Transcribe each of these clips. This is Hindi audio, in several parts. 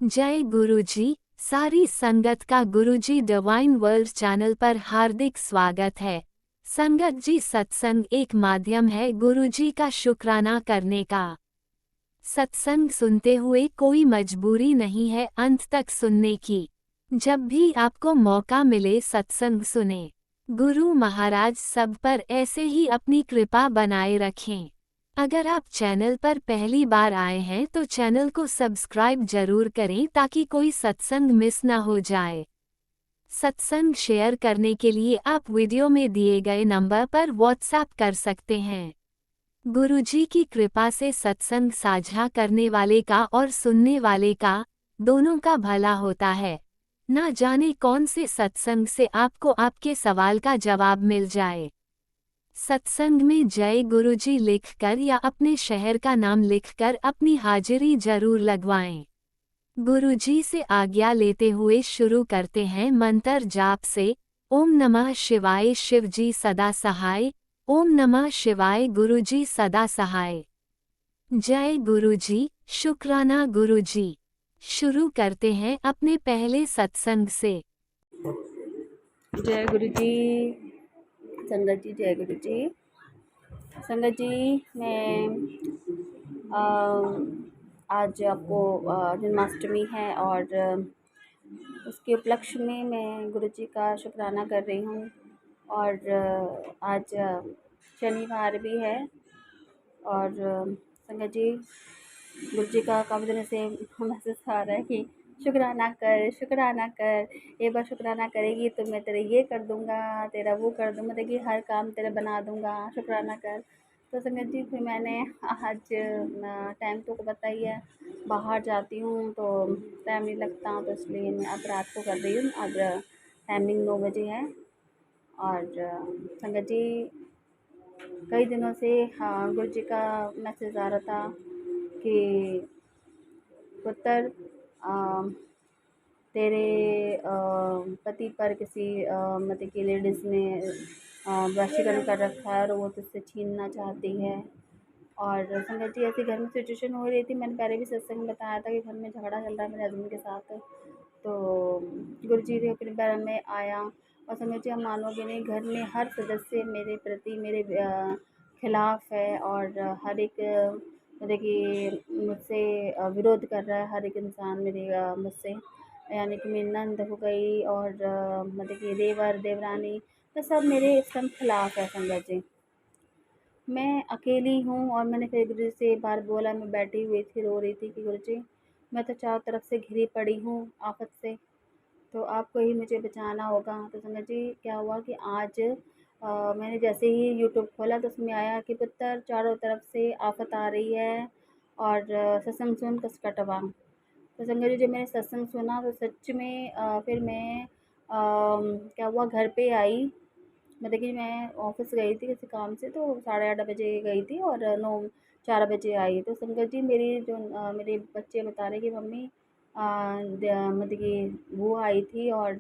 जय गुरुजी। सारी संगत का गुरुजी डिवाइन वर्ल्ड चैनल पर हार्दिक स्वागत है। संगत जी, सत्संग एक माध्यम है गुरुजी का शुक्राना करने का। सत्संग सुनते हुए कोई मजबूरी नहीं है अंत तक सुनने की। जब भी आपको मौका मिले सत्संग सुने। गुरु महाराज सब पर ऐसे ही अपनी कृपा बनाए रखें। अगर आप चैनल पर पहली बार आए हैं तो चैनल को सब्सक्राइब जरूर करें ताकि कोई सत्संग मिस ना हो जाए। सत्संग शेयर करने के लिए आप वीडियो में दिए गए नंबर पर व्हाट्सएप कर सकते हैं। गुरुजी की कृपा से सत्संग साझा करने वाले का और सुनने वाले का, दोनों का भला होता है। ना जाने कौन से सत्संग से आपको आपके सवाल का जवाब मिल जाए। सत्संग में जय गुरुजी लिखकर या अपने शहर का नाम लिखकर अपनी हाजिरी जरूर लगवाएं। गुरुजी से आज्ञा लेते हुए शुरू करते हैं मंत्र जाप से। ओम नमः शिवाय, शिवजी सदा सहाय। ओम नमः शिवाय, गुरुजी सदा सहाय। जय गुरुजी, शुक्राना गुरुजी। शुरू करते हैं अपने पहले सत्संग से। जय गुरु जी। संगत जी, जय गुरु जी। संगत जी, मैं आज आपको जन्माष्टमी है और उसके उपलक्ष्य में मैं गुरु जी का शुक्राना कर रही हूँ। और आज शनिवार भी है और संगत जी, गुरु जी का काफ़ी दिनों से मैसेज आ रहा है कि शुक्राना कर, शुक्राना कर, एक बार शुक्राना करेगी तो मैं तेरे ये कर दूँगा, तेरा वो कर दूँगा, देखिए हर काम तेरा बना दूँगा, शुक्राना कर। तो संगत जी, फिर मैंने आज टाइम तो को पता ही है, बाहर जाती हूँ तो टाइम नहीं लगता, तो इसलिए मैं अब रात को कर रही हूँ। अब टाइमिंग 9 बजे है। और संगत जी, कई दिनों से हाँ गुरु जी का मैसेज आ रहा था कि पुत्र, तेरे पति पर किसी मतलब कि लेडीज़ ने वशीकरण कर रखा है और वो तुझसे छीनना चाहती है। और संगत जी, ऐसी घर में सिचुएशन हो रही थी। मैंने पहले भी सत्संग में बताया था कि घर में झगड़ा चल रहा है मेरे हस्बैंड के साथ। तो गुरु जी के अपने बारे में आया और संगत जी, हम मानोगे नहीं, घर में हर सदस्य मेरे प्रति मेरे खिलाफ है और हर एक मतलब कि मुझसे विरोध कर रहा है। हर एक इंसान मेरे मुझसे, यानी कि मेरी नंद हो गई और मतलब कि देवर देवरानी, तो सब मेरे इस टाइम खिलाफ है। संगत जी, मैं अकेली हूँ और मैंने फिर गुरु जी से एक बार बोला, मैं बैठी हुई थी रो रही थी कि गुरु जी, मैं तो चारों तरफ से घिरी पड़ी हूँ आफत से, तो आपको ही मुझे बचाना होगा। तो संगत जी, क्या हुआ कि आज मैंने जैसे ही यूट्यूब खोला तो उसमें आया कि पुत्र, चारों तरफ से आफत आ रही है और सत्संग सुन कस कटवा। तो संगत जी, जब मैंने सत्संग सुना तो सच में फिर मैं क्या हुआ, घर पे आई। मतलब कि मैं ऑफिस गई थी किसी काम से, तो 8:30 बजे गई थी और 4 बजे आई। तो संगत जी, मेरी जो मेरे बच्चे बता रहे कि मम्मी मतलब कि वो आई थी और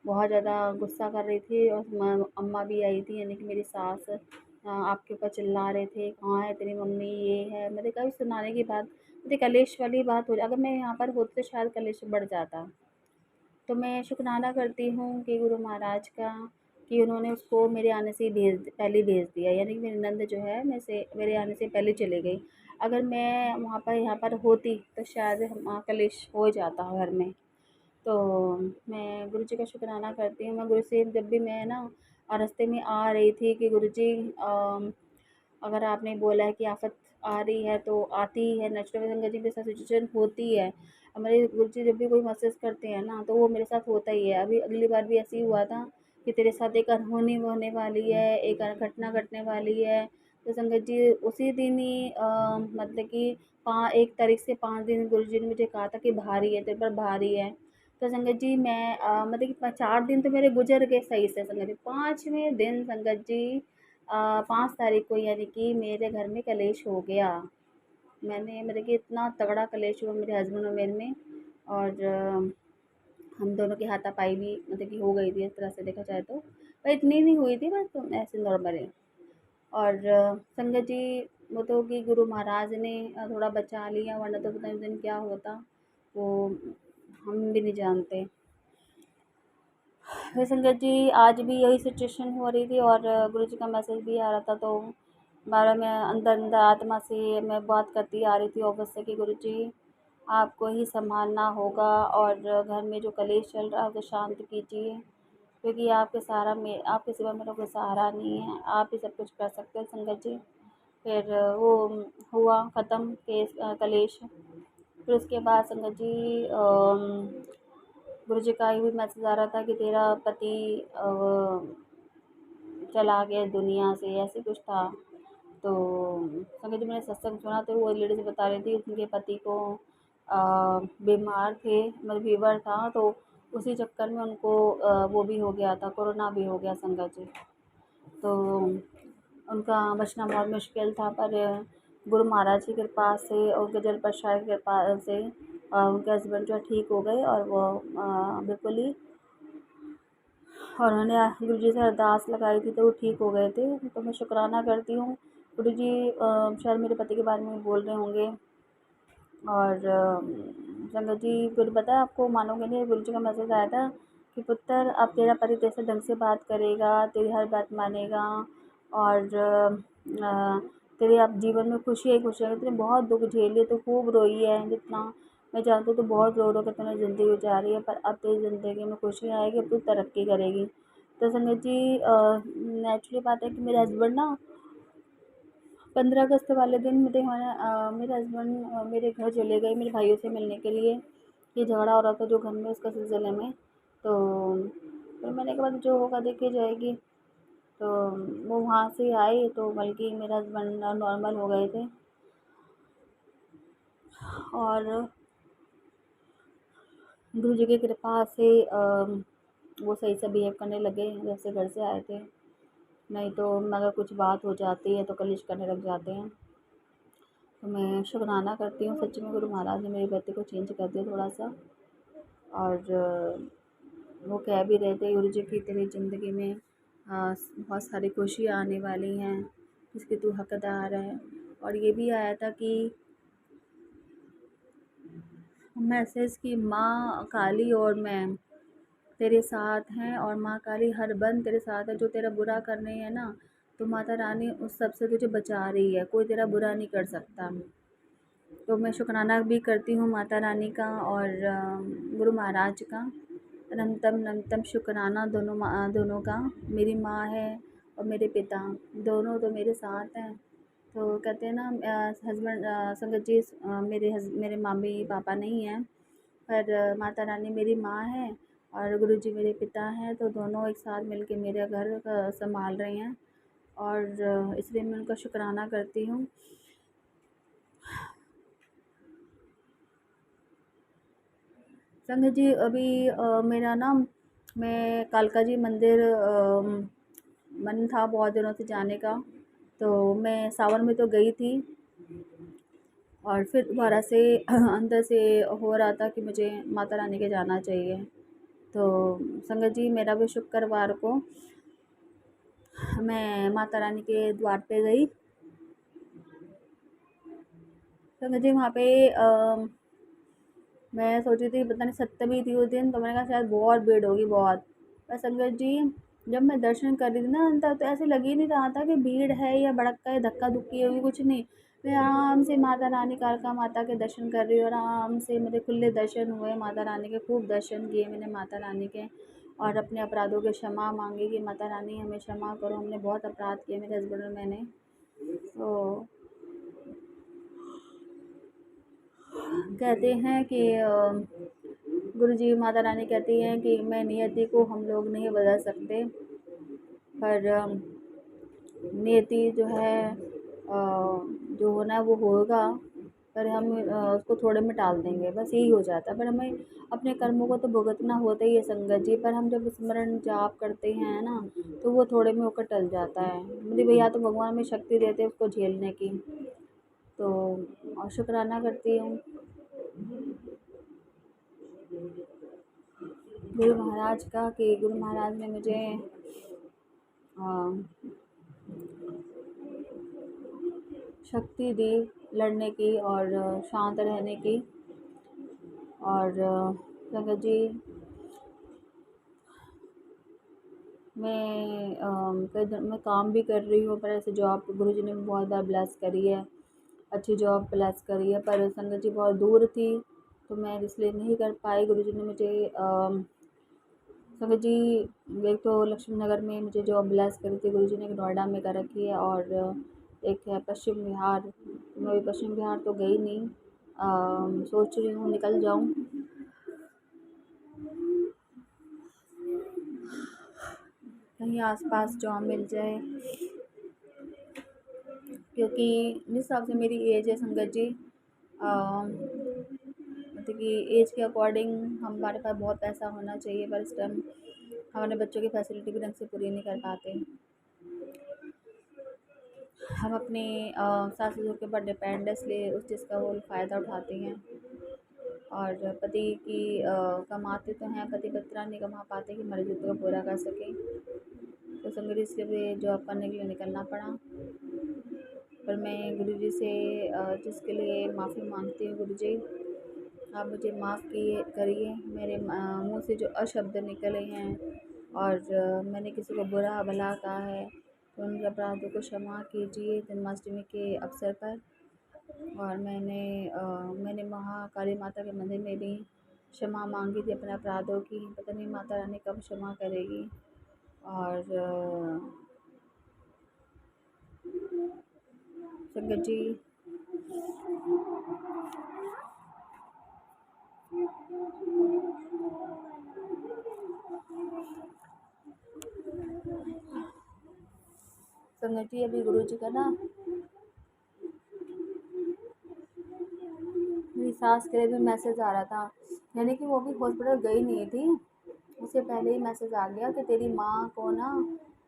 बहुत ज़्यादा गुस्सा कर रही थी और अम्मा भी आई थी, यानी कि मेरी सास आपके ऊपर चिल्ला रहे थे, कहाँ है तेरी मम्मी, ये है। मतलब कभी सुनाने की बात, मुझे कलेश वाली बात हो, अगर मैं यहाँ पर होती तो शायद कलेश बढ़ जाता। तो मैं शुक्राना करती हूँ कि गुरु महाराज का, कि उन्होंने उसको मेरे आने से ही पहले भेज दिया, यानी कि मेरी नंद जो है मेरे आने से पहले चली गई। अगर मैं वहाँ पर यहाँ पर होती तो शायद कलेश हो जाता घर में। तो मैं गुरु जी का शुक्राना करती हूँ। मैं गुरु से जब भी मैं ना रास्ते में आ रही थी कि गुरु जी, अगर आपने बोला है कि आफ़त आ रही है तो आती ही है, नेचुरल संगत जी, मेरे साथ सिचुएशन होती है। हमारे गुरुजी जब भी कोई मैसेज करते हैं ना, तो वो मेरे साथ होता ही है। अभी अगली बार भी ऐसे ही हुआ था कि तेरे साथ एक अनहोनी होने वाली है, एक घटना घटने वाली है। तो संगत जी, उसी दिन ही मतलब कि 1 तारीख से 5 दिन गुरुजी ने मुझे कहा था कि भारी है, तेरे पर भारी है। तो संगत जी, मैं मतलब कि 4 दिन तो मेरे गुजर गए सही से। संगत जी, 5वें दिन संगत जी 5 तारीख को, यानी कि मेरे घर में कलेश हो गया। मैंने मतलब कि इतना तगड़ा कलेश हुआ मेरे हस्बैंड और मेरे में, और हम दोनों की हाथापाई भी मतलब कि हो गई थी, इस तरह से देखा जाए तो। पर इतनी नहीं हुई थी, बस ऐसे नॉर्मल है। और संगत जी, वो तो कि गुरु महाराज ने थोड़ा बचा लिया, वरना तो पता नहीं उस दिन क्या होता। वो हम भी नहीं जानते। फिर संगत जी आज भी यही सिचुएशन हो रही थी और गुरु जी का मैसेज भी आ रहा था, तो बारह में अंदर अंदर आत्मा से मैं बात करती आ रही थी ऑफिस से कि गुरु जी आपको ही संभालना होगा और घर में जो कलेश चल रहा है उसे शांत कीजिए, क्योंकि आपके सहारा में आपके सिवा मेरा कोई सहारा नहीं है, आप ही सब कुछ कर सकते हैं संगत जी। फिर वो हुआ ख़त्म केस कलेश। फिर उसके बाद संगत जी गुरु जी का ये भी मैसेज आ रहा था कि तेरा पति चला गया दुनिया से, ऐसे कुछ था। तो संगत जी मैंने सत्संग सुना तो वो लेडीज़ बता रही थी उनके पति को बीमार थे, मतलब फीवर था, तो उसी चक्कर में उनको वो भी हो गया था, कोरोना भी हो गया संगत जी। तो उनका बचना बहुत मुश्किल था, पर गुरु महाराज की कृपा से और गजल प्रसाद की कृपा से उनके हस्बैंड जो है ठीक हो गए और वो बिल्कुल ही, और उन्होंने गुरु जी से अरदास लगाई थी तो वो ठीक हो गए थे। तो मैं शुक्राना करती हूँ गुरु जी, शायद मेरे पति के बारे में बोल रहे होंगे। और संगत जी फिर पता है आपको, मानोगे नहीं, गुरु जी का मैसेज आया था कि पुत्र अब तेरा पति तेरे से ढंग से बात करेगा, तेरी हर बात मानेगा और तेरे अब जीवन में खुशी ही खुशी है। तूने बहुत दुख झेले, तो खूब रोई है, जितना मैं जानती हूँ तो बहुत रो रो के तूने ज़िंदगी गुजारी है, पर अब तेरी ज़िंदगी में खुशी आएगी, अब तू तरक्की करेगी। तो संगत जी नेचुरली बात है कि मेरे हस्बैंड ना 15 अगस्त वाले दिन मेरे हस्बैंड मेरे घर चले गए मेरे भाइयों से मिलने के लिए। ये झगड़ा हो रहा था जो घर में उसका सिलसिले में। तो फिर मैंने कहा जो होगा देखी जाएगी। तो वो वहाँ से आए तो बल्कि मेरे हस्बैंड नॉर्मल हो गए थे और गुरु जी की कृपा से वो सही से बिहेव करने लगे जब से घर से आए थे। नहीं तो अगर कुछ बात हो जाती है तो कलिश करने लग जाते हैं। तो मैं शुक्राना करती हूँ सच्ची में, गुरु महाराज ने मेरी गति को चेंज कर दिया थोड़ा सा। और वो कह भी रहे थे गुरु जी की तेरी ज़िंदगी में बहुत सारी खुशियाँ आने वाली हैं जिसकी तू हकदार है। और ये भी आया था कि मैसेज की माँ काली और मैं तेरे साथ हैं, और माँ काली हर बंद तेरे साथ है। जो तेरा बुरा करने है ना, तो माता रानी उस सब से तुझे बचा रही है, कोई तेरा बुरा नहीं कर सकता। तो मैं शुक्राना भी करती हूँ माता रानी का और गुरु महाराज का। नमतम नमतम शुक्राना दोनों का। मेरी माँ है और मेरे पिता दोनों तो मेरे साथ हैं। तो कहते हैं ना हस्बैंड संगत जी मेरे मम्मी पापा नहीं हैं, पर माता रानी मेरी माँ है और गुरु जी मेरे पिता हैं। तो दोनों एक साथ मिलके मेरे घर संभाल रहे हैं और इसलिए मैं उनका शुक्राना करती हूँ। संगत जी अभी मेरा ना, मैं कालका जी मंदिर मन था बहुत दिनों से जाने का। तो मैं सावन में तो गई थी और फिर दोबारा से अंदर से हो रहा था कि मुझे माता रानी के जाना चाहिए। तो संगत जी मेरा भी शुक्रवार को मैं माता रानी के द्वार पे गई। संगत जी वहाँ पे मैं सोची थी पता नहीं सप्तमी थी उस दिन, तो मैंने कहा शायद बहुत भीड़ होगी बहुत। पर संगत जी जब मैं दर्शन कर रही थी ना अंदर, तो ऐसे लग ही नहीं रहा था कि भीड़ है या भड़क्का है धक्का धुक्की होगी, कुछ नहीं। मैं आराम से माता रानी कालका माता के दर्शन कर रही हूँ और आराम से मेरे खुले दर्शन हुए माता रानी के, खूब दर्शन किए मैंने माता रानी के और अपने अपराधों के क्षमा मांगी कि माता रानी हमें क्षमा करो, हमने बहुत अपराध किए मेरे हस्बैंड और मैंने। तो कहते हैं कि गुरुजी माता रानी कहती हैं कि मैं नियति को हम लोग नहीं बदल सकते, पर नियति जो है जो होना है वो होगा, पर हम उसको थोड़े में टाल देंगे, बस यही हो जाता है। पर हमें अपने कर्मों को तो भुगतना होता ही है संगत जी, पर हम जब स्मरण जाप करते हैं ना, तो वो थोड़े में होकर टल जाता है। मुझे भैया तो भगवान में शक्ति देते हैं उसको झेलने की। तो और शुक्राना करती हूँ गुरु महाराज का कि गुरु महाराज ने मुझे अ, शक्ति दी लड़ने की और शांत रहने की। और संगत जी मैं काम भी कर रही हूँ, पर ऐसे जॉब गुरुजी ने बहुत बार ब्लेस करी है, अच्छी जॉब ब्लेस करी है, पर संगत जी बहुत दूर थी तो मैं इसलिए नहीं कर पाई। गुरुजी ने मुझे संगत जी एक तो लक्ष्मी नगर में मुझे जॉब ब्लेस करी थी गुरुजी ने, एक नोएडा में कर रखी है और एक है पश्चिम बिहार। मैं अभी पश्चिम बिहार तो गई नहीं, सोच रही हूँ निकल जाऊँ। कहीं आसपास जॉब मिल जाए, क्योंकि जिस हिसाब से मेरी एज है संगत जी, मतलब कि एज के अकॉर्डिंग हमारे पास बहुत पैसा होना चाहिए, पर इस टाइम हमारे बच्चों की फैसिलिटी भी ढंग से पूरी नहीं कर पाते। हम अपने सास ससुर के ऊपर डिपेंड है, इसलिए उस चीज़ का वो फ़ायदा उठाते हैं। और पति की कमाते तो हैं, पति पत्रा नहीं कमा पाते कि हमारी ज़रूरतों को पूरा कर सकें, तो संगत इसलिए भी जॉब करने के लिए निकलना पड़ा। पर मैं गुरुजी से जिसके लिए माफ़ी मांगती हूँ, गुरुजी आप मुझे माफ़ करिए। मेरे मुँह से जो अशब्द निकले हैं और मैंने किसी को बुरा भला कहा है, तो उन अपराधों को क्षमा कीजिए जन्माष्टमी के अवसर पर। और मैंने महाकाली माता के मंदिर में भी क्षमा मांगी थी अपने अपराधों की, पता नहीं माता रानी कब क्षमा करेगी। और संगत जी संगत जी अभी गुरुजी का ना मेरी सास के लिए भी मैसेज आ रहा था, यानी कि वो भी हॉस्पिटल गई नहीं थी, उससे पहले ही मैसेज आ गया कि तेरी माँ को ना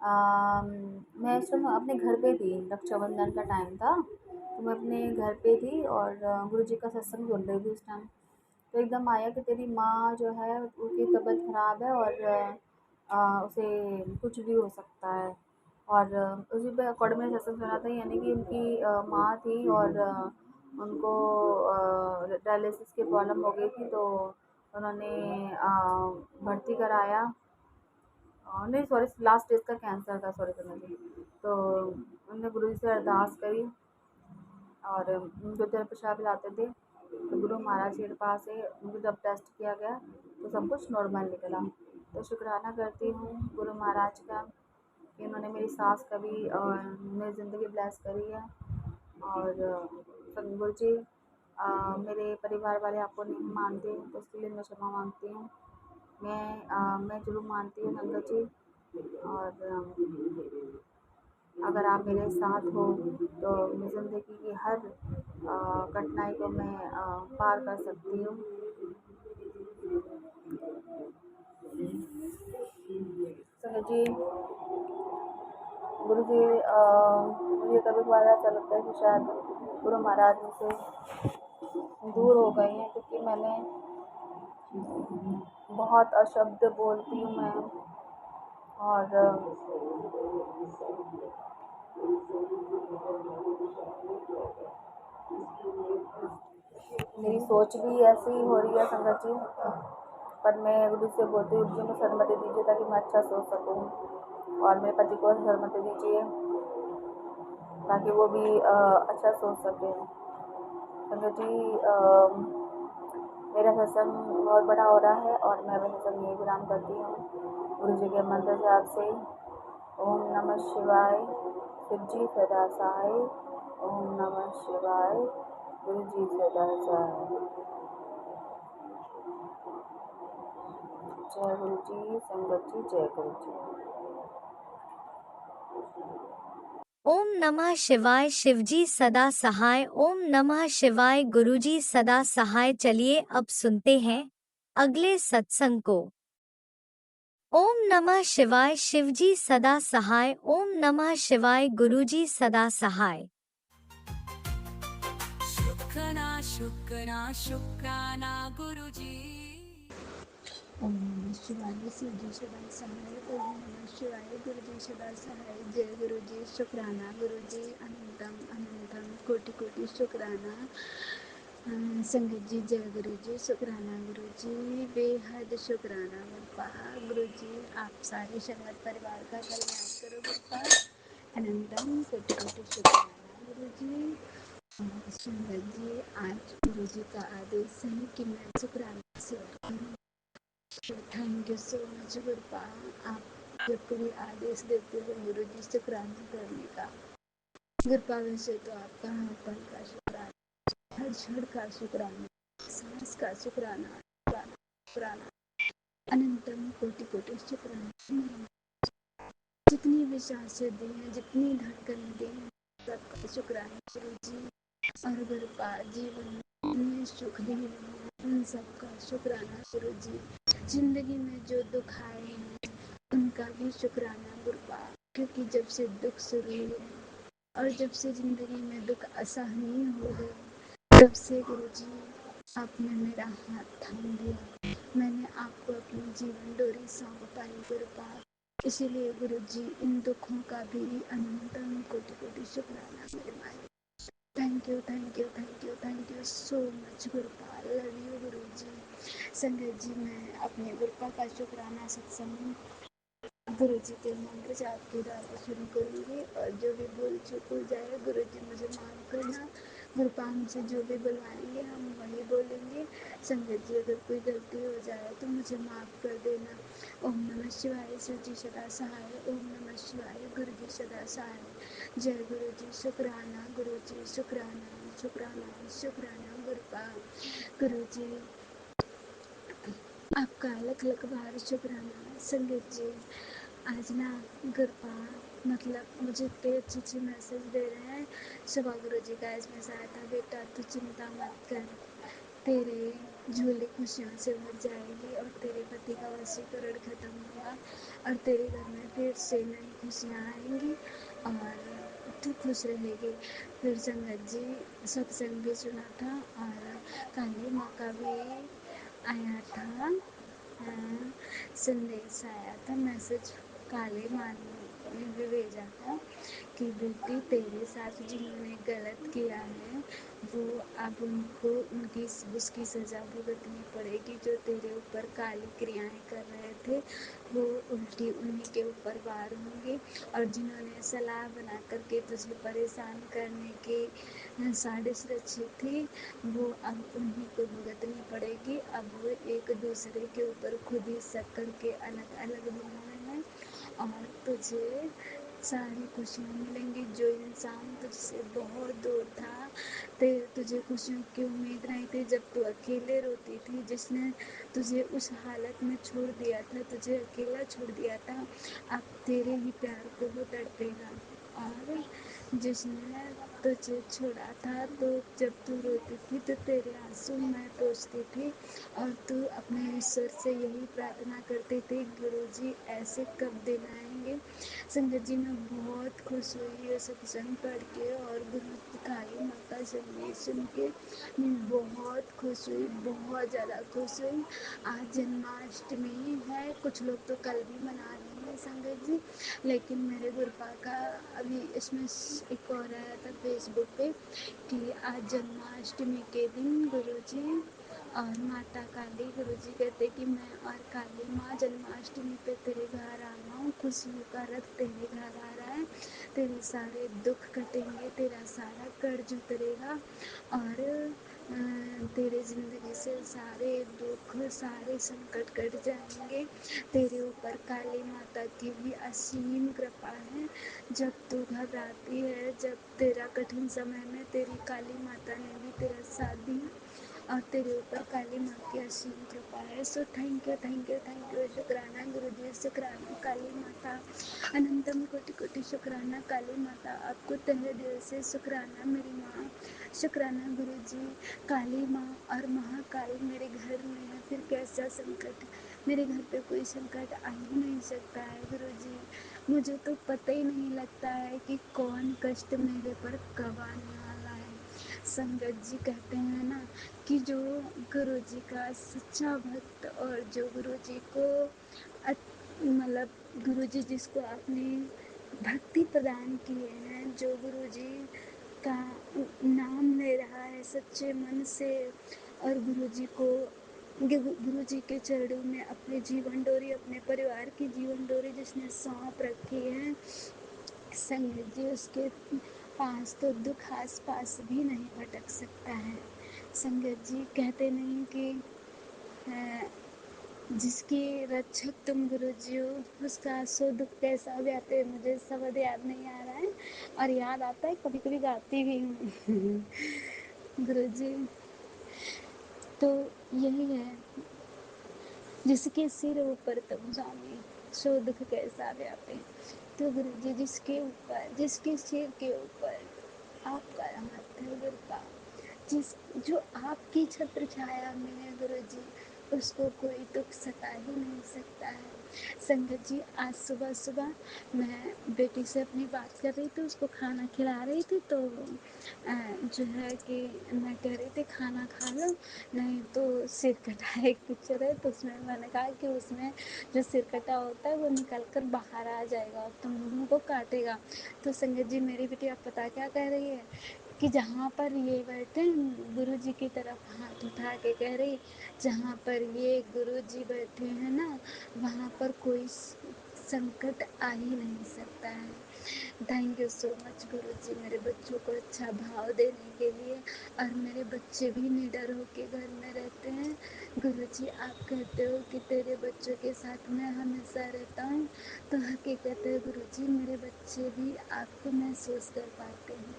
मैं उस टाइम अपने घर पे थी, रक्षाबंधन का टाइम था, तो मैं अपने घर पे थी और गुरुजी का सत्संग सुन रही थी उस टाइम। तो एकदम आया कि तेरी माँ जो है उसकी तबीयत ख़राब है और उसे कुछ भी हो सकता है। और उसी पे अकॉर्डिंग मैंने सत्संग सुना था, यानी कि उनकी माँ थी और उनको डायलिसिस की प्रॉब्लम हो गई थी, तो उन्होंने भर्ती कराया। नहीं सॉरी, लास्ट स्टेज का कैंसर था, सॉरी करना जी। तो उन्होंने गुरु जी से अरदास करी और उनको जल प्रसाद लाते थे, तो गुरु महाराज के कृपा से उनको जब टेस्ट किया गया तो सब कुछ नॉर्मल निकला। तो शुक्राना करती हूँ गुरु महाराज का कि उन्होंने मेरी सास का भी मेरी ज़िंदगी ब्लेस करी है। और गुरु जी मेरे परिवार वाले आपको नहीं मानते, तो उसके लिए मैं क्षमा मांगती हूँ। मैं ज़रूर मानती हूँ संगत जी, और अगर आप मेरे साथ हो तो मैं ज़िंदगी की हर कठिनाई को मैं पार कर सकती हूँ। संगत जी गुरु जी मुझे कभी कभार ऐसा लगता है कि शायद गुरु महाराज मुझसे दूर हो गए हैं, क्योंकि मैंने बहुत अशब्द बोलती हूँ मैं, और मेरी सोच भी ऐसी ही हो रही है संगत जी। पर मैं गुरु से बोलती हूँ कि मुझे सदमति दीजिए ताकि मैं अच्छा सोच सकूँ, और मेरे पति को सदमति दीजिए ताकि वो भी अच्छा सोच सके। संगत जी मेरा सत्संग बहुत बड़ा हो रहा है और मैं अपना सत्संग यही विराम करती हूँ गुरु जी के मंत्र जाप से। ओम नमः शिवाय, शिव जी सदा सहाय। ओम नमः शिवाय, गुरु जी सदा सहाय। जय गुरु जी, संगत जी, जय गुरु जी। ओम नमः शिवाय, शिवजी सदा सहाय। ओम नमः शिवाय, गुरुजी सदा सहाय। चलिए अब सुनते हैं अगले सत्संग को। ओम नमः शिवाय, शिवजी सदा सहाय। ओम नमः शिवाय, गुरुजी सदा सहाय। शुक्राना गुरुजी। ओम नमः शिवाय, शिवजी सदा सहाय। ओम नमः शिवाय, गुरुजी सदा सहाय। जय गुरुजी, शुक्राना गुरुजी, अनंतम अनंतम कोटि कोटि शुक्राना। संगत जी जय गुरु जी, शुक्राना गुरु जी, बेहद शुक्राना गुरुपा। गुरु जी आप सारे संगत परिवार का कल्याण करो गुरुपा। अनंतम कोटि कोटि शुक्राना गुरु जी। और संगत जी आज गुरु जी का आदेश है कि मैं शुक्राना सेवा करूँ, तो थैंक यू सो मच गुरुपा। आप जब कभी आदेश देते हो गुरु जी शुक्राना करने का, गुरुपा वैसे तो आपका हर पल का शुक्राना, हर क्षण का शुक्राना, सांस का शुक्राना, शुक्राना, शुक्राना, अनंतम कोटि कोटि शुक्राना। जितनी भी सांसें दी हैं, जितनी धड़कन दी हैं, सबका शुक्राना गुरु जी। और गुरुपा जीवन में जितने सुख दिए हैं, उन सबका शुक्राना गुरु जी। जिंदगी में जो दुख आए हैं उनका भी शुक्राना गुरुपा, क्योंकि जब से दुख शुरू हुए और जब से जिंदगी में दुख असहनीय हो गए, तब से गुरुजी आपने मेरा हाथ थाम लिया, मैंने आपको अपनी जीवन डोरी सौंप पाई गुरुपा। इसीलिए गुरुजी इन दुखों का भी अनंतम कोटि कोटि शुक्राना मेरे मालिक। Thank you thank you thank you thank you so much Gurupa, love you Guruji. संगत जी मैं अपने गुरुपा का शुक्राना सत्संग गुरु जी के मंत्र जाप के द्वारा शुरू करूँगी, और जो भी भूल चूक हो जाए गुरु जी मुझे माफ़ करना। गुरुपा हमसे जो भी बुलवाएंगे हम वही बोलेंगे। संगत जी अगर कोई गलती हो जाए तो मुझे माफ़ कर देना। ओम नमः शिवाय, शिव जी सदा सहाय। ओम नमः शिवाय, गुरु जी सदा सहाय। जय गुरु जी, शुक्राना गुरु जी, शुक्राना शुक्राना शुक्राना गुरुपा। गुरु जी आपका अलग अलग बार शुक्राना। संगत जी आज ना गुरुपा मतलब मुझे इतने अच्छे अच्छे मैसेज दे रहे हैं। सुबह गुरु जी का इसमें आया था, बेटा तू चिंता मत कर, तेरे झोली खुशियों से भर जाएगी और तेरे पति का वशीकरण खत्म होगा और तेरे घर में फिर से नई खुशियाँ आएंगी और तू खुश रहेगी। फिर संगत जी सत्संग भी सुना था और काली माँ का भी आया था, संदेश आया था, मैसेज काली माँ ने भी भेजा था कि बेटी तेरे साथ जिन्होंने गलत किया है वो अब उनको उनकी उसकी सज़ा भुगतनी पड़ेगी। जो तेरे ऊपर काली क्रियाएं कर रहे थे वो उल्टी उन्हीं के ऊपर वार होंगे, और जिन्होंने सलाह बना करके तुझे परेशान करने की साजिश रची थी वो अब उन्हीं को भुगतनी पड़ेगी। अब वो एक दूसरे के ऊपर खुद ही शक करके अलग अलग हो गए हैं और तुझे सारी खुशियाँ मिलेंगी। जो इंसान तुझसे बहुत दूर था, तुझे खुशियों की उम्मीद नहीं थी, जब तू अकेले रोती थी, जिसने तुझे उस हालत में छोड़ दिया था, तुझे अकेला छोड़ दिया था, अब तेरे ही प्यार को वो तड़पेगा। और जिसने तुझे छोड़ा था तो जब तू रोती थी तो तेरे आंसू मैं पोंछती थी और तू अपने ईश्वर से यही प्रार्थना करती थी, गुरुजी ऐसे कब दिन आएंगे। संगत जी मैं बहुत खुश हुई ये सत्संग पढ़ के और गुरु काली माँ का संदेश सुन के मैं बहुत खुश हुई, बहुत ज़्यादा खुश हुई। आज जन्माष्टमी है, कुछ लोग तो कल भी मना रहे हैं संगत जी, लेकिन मेरे गुरुपा का अभी इसमें एक और आया था फेसबुक पे कि आज जन्माष्टमी के दिन गुरुजी और माता काली, गुरुजी कहते कि मैं और काली माँ जन्माष्टमी पे तेरे घर आ रहा हूँ, खुशियों का रथ तेरे घर आ रहा है, तेरे सारे दुख कटेंगे, तेरा सारा कर्ज उतरेगा और तेरे ज़िंदगी से सारे दुख सारे संकट कट जाएंगे। तेरे ऊपर काली माता की भी असीम कृपा है। जब तू घबराती है, जब तेरा कठिन समय में तेरी काली माता ने भी तेरा साथ दिया और तेरे ऊपर काली माँ की असीम कृपा है। So thank you thank you thank you, शुक्राना गुरु जी, शुक्राना काली माता, अनंतम कोटि कोटि शुक्राना काली माता, आपको तहे दिल से शुक्राना मेरी माँ, शुक्राना गुरु जी। काली माँ और महाकाल मेरे घर में है, फिर कैसा संकट, मेरे घर पे कोई संकट आ ही नहीं सकता है गुरु जी। मुझे तो पता ही नहीं लगता है कि कौन कष्ट मेरे पर कब आने वाला है। संगत जी कहते हैं ना कि जो गुरु जी का सच्चा भक्त और जो गुरु जी को मतलब गुरु जी जिसको अपनी भक्ति प्रदान किए हैं, जो गुरु जी का नाम ले रहा है सच्चे मन से और गुरुजी को गुरुजी के चरणों में अपने जीवन डोरी, अपने परिवार की जीवन डोरी जिसने सौंप रखी है, संगत जी उसके पास तो दुख आस पास भी नहीं भटक सकता है। संगत जी कहते नहीं कि जिसकी रक्षक तुम गुरुजी हो उसका सो दुख कैसा व्यापे। मुझे शब्द याद नहीं आ रहा है और याद आता है कभी कभी गाती भी हूँ। गुरुजी तो यही है, जिसके सिर ऊपर तुम स्वामी सो दुख कैसा व्यापे। तो गुरुजी जिसके सिर के ऊपर आपका हाथ है गुरुपा, जिस जो आपकी छत्र छाया में है गुरुजी, उसको कोई दुख सता ही नहीं सकता है। संगत जी आज सुबह सुबह मैं बेटी से अपनी बात कर रही थी, उसको खाना खिला रही थी, तो जो है कि मैं कह रही थी खाना खा लो नहीं तो सिर कटा एक पिक्चर है, तो उसमें मैंने कहा कि उसमें जो सिर कटा होता है वो निकल कर बाहर आ जाएगा और तुम लोगों को काटेगा। तो संगत जी मेरी बेटी आप पता क्या कह रही है कि जहाँ पर ये बैठे गुरु जी की तरफ हाथ उठा के कह रही, जहाँ पर ये गुरु जी बैठे हैं ना वहाँ पर कोई संकट आ ही नहीं सकता है। थैंक यू सो मच गुरु जी मेरे बच्चों को अच्छा भाव देने के लिए, और मेरे बच्चे भी निडर होके घर में रहते हैं। गुरु जी आप कहते हो कि तेरे बच्चों के साथ मैं हमेशा रहता हूँ, तो हकीकत है गुरु जी मेरे बच्चे भी आपको महसूस कर पाते हैं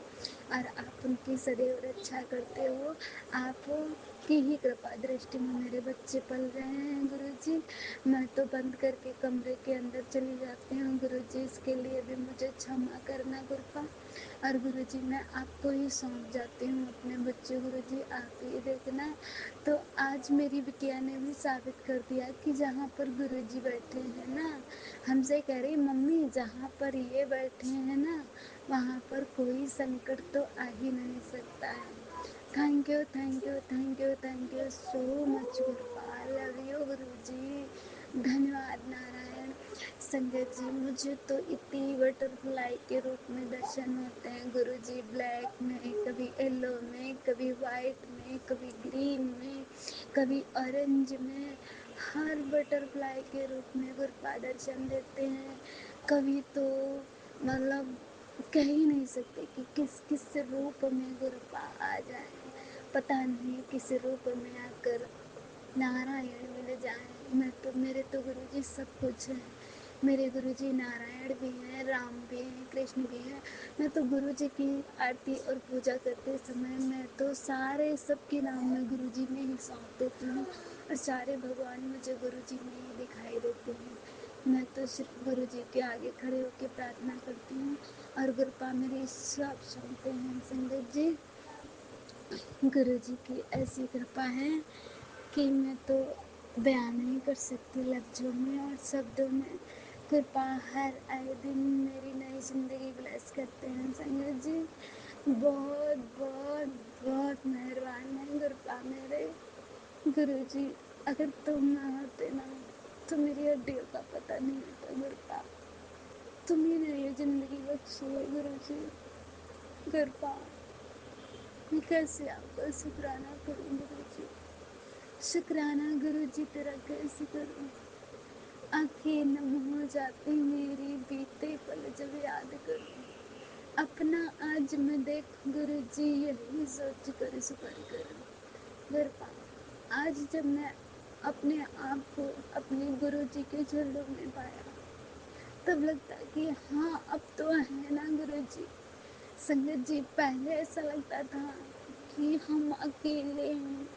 और आप उनकी सदैव रक्षा करते हो। आप की ही कृपा दृष्टि में मेरे बच्चे पल रहे हैं गुरु जी। मैं तो बंद करके कमरे के अंदर चली जाती हूँ गुरु जी, इसके लिए भी मुझे क्षमा करना गुरुपा। और गुरु जी मैं आपको ही सौंप जाती हूँ अपने बच्चे, गुरु जी आप ही देखना। तो आज मेरी बिटिया ने भी साबित कर दिया कि जहाँ पर गुरु जी बैठे हैं ना, हमसे कह रही मम्मी जहाँ पर ये बैठे हैं ना वहाँ पर कोई संकट तो आ ही नहीं सकता है। Thank you thank you thank you thank you so much Gurupal, love you गुरु जी, धन्यवाद नारायण। संगत जी मुझे तो इतनी बटरफ्लाई के रूप में दर्शन होते हैं गुरु जी, ब्लैक में, कभी येलो में, कभी वाइट में, कभी ग्रीन में, कभी ऑरेंज में, हर बटरफ्लाई के रूप में गुरुपा दर्शन देते हैं। कभी तो मतलब कह ही नहीं सकते कि किस किस रूप में गुरुपा आ जाए, पता नहीं किस रूप में आकर नारायण मिल जाए। मैं तो मेरे तो गुरुजी सब कुछ है, मेरे गुरुजी नारायण भी हैं, राम भी हैं, कृष्ण भी हैं। मैं तो गुरुजी की आरती और पूजा करते समय मैं तो सारे सबके नाम में गुरुजी में ही सौंप देती हूँ और सारे भगवान मुझे गुरुजी में ही दिखाई देते हैं। मैं तो सिर्फ गुरुजी के आगे खड़े होकर प्रार्थना करती हूँ और गुरुपा मेरी सब सुनते हैं। संगत जी गुरुजी की ऐसी कृपा है कि मैं तो बयान नहीं कर सकती लफ्ज़ों में और शब्दों में। कृपा हर आए दिन मेरी नई ज़िंदगी ब्लेस करते हैं संगत जी। बहुत बहुत बहुत मेहरबान है कृपा मेरे गुरु जी। अगर तुम ना होते ना तो मेरी हड्डियों का पता नहीं होता कृपा। तुम ही मेरी ज़िंदगी बख्शी है गुरु जी। कृपा मैं कैसे आपका शुक्राना करूँ गुरु जी, शुक्राना गुरु जी तेरा कैसे करूँ। आंखें नम हो जाती मेरी बीते पल जब याद करूँ। अपना आज मैं देख गुरु जी यही सोच कर शुक्र करूँ। कृपा आज जब मैं अपने आप को अपने गुरु जी के चरणों में पाया तब लगता कि हाँ अब तो है ना गुरु जी। संगत जी पहले ऐसा लगता था कि हम अकेले हैं,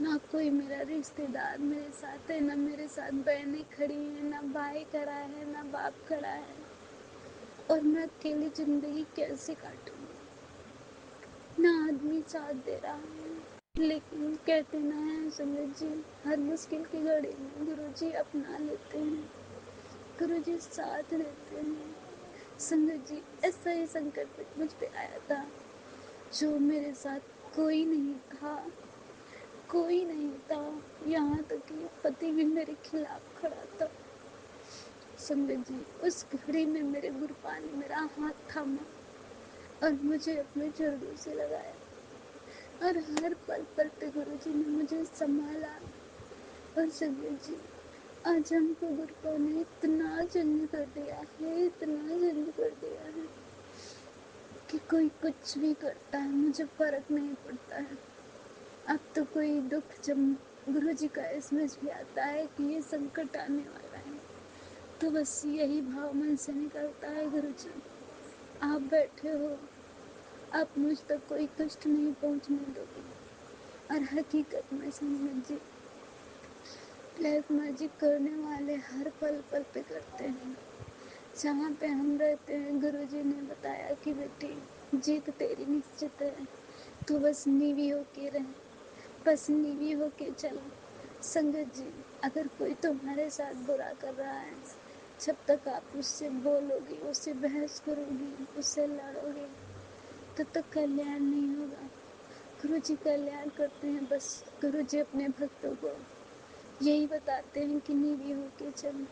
ना कोई मेरा रिश्तेदार मेरे साथ है, ना मेरे साथ बहनें खड़ी हैं, ना भाई खड़ा है, ना बाप खड़ा है, और मैं अकेली जिंदगी कैसे काटूंगी। ना आदमी साथ दे रहा है, लेकिन कहते ना है संगत जी हर मुश्किल की घड़ी में गुरु जी अपना लेते हैं, गुरु जी साथ रहते हैं। संगत जी ऐसा ही संकट मुझ पे आया था जो मेरे साथ कोई नहीं था, कोई नहीं था, यहाँ तक कि पति भी मेरे खिलाफ खड़ा था। संगत जी उस घड़ी में मेरे गुरुपा ने मेरा हाथ थामा और मुझे अपने चरणों से लगाया और हर पल पल पे गुरुजी ने मुझे संभाला। और संगत जी, आज हमको गुरुपा ने इतना चेंज कर दिया है, इतना चेंज कर दिया है कि कोई कुछ भी करता है मुझे फर्क नहीं पड़ता है। अब तो कोई दुख जब गुरुजी का एसएमएस भी आता है कि ये संकट आने वाला है, तो बस यही भाव मन से निकलता है, गुरुजी आप बैठे हो, आप मुझ तक कोई कष्ट नहीं पहुंचने दोगे। और हकीकत में संगत जी, ब्लैक मैजिक करने वाले हर पल पल पे करते हैं। जहाँ पे हम रहते हैं गुरुजी ने बताया कि बेटी जीत तेरी निश्चित है, तो बस नीवी होके रहे, बस नीवी होके चलो। संगत जी, अगर कोई तुम्हारे साथ बुरा कर रहा है, जब तक आप उससे बोलोगे, उससे बहस करोगी, उससे लड़ोगे, तब तक कल्याण नहीं होगा। गुरुजी कल्याण करते हैं, बस गुरुजी अपने भक्तों को यही बताते हैं कि नीवी होके चलो।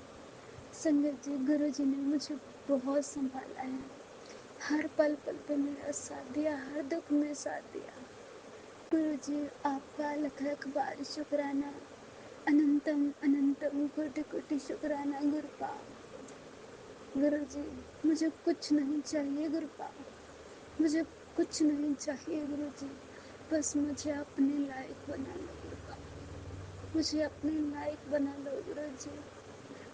संगत जी, गुरुजी ने मुझे बहुत संभाला है, हर पल पल पे मेरा साथ दिया, हर दुख में साथ दिया। गुरुजी आपका लख लख बार शुक्राना, अनंतम अनंतम कोटि कोटि शुक्राना गुरुपा। गुरुजी, मुझे कुछ नहीं चाहिए गुरुपा, मुझे कुछ नहीं चाहिए गुरुजी, बस मुझे अपने लायक बना लो गुरुपा, मुझे अपने लायक बना लो गुरुजी।